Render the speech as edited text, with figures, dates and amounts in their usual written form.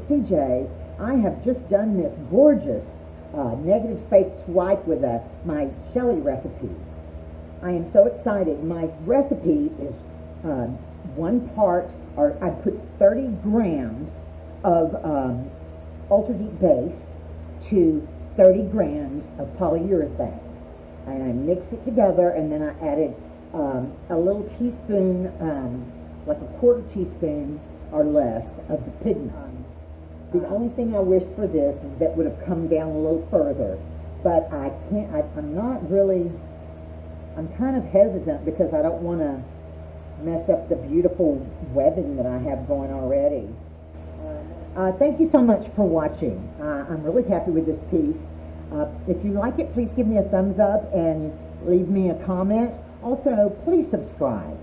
CJ, I have just done this gorgeous negative space swipe with my Shelly recipe. I am so excited. My recipe is one part, or I put 30 grams of Ultra Deep Base to 30 grams of polyurethane. And I mixed it together, and then I added a little teaspoon, like a quarter teaspoon or less of the pigment. The only thing I wish for this is that would have come down a little further, but I can't, I'm not really, I'm kind of hesitant because I don't want to mess up the beautiful webbing that I have going already. Thank you so much for watching. I'm really happy with this piece. If you like it, please give me a thumbs up and leave me a comment. Also, please subscribe.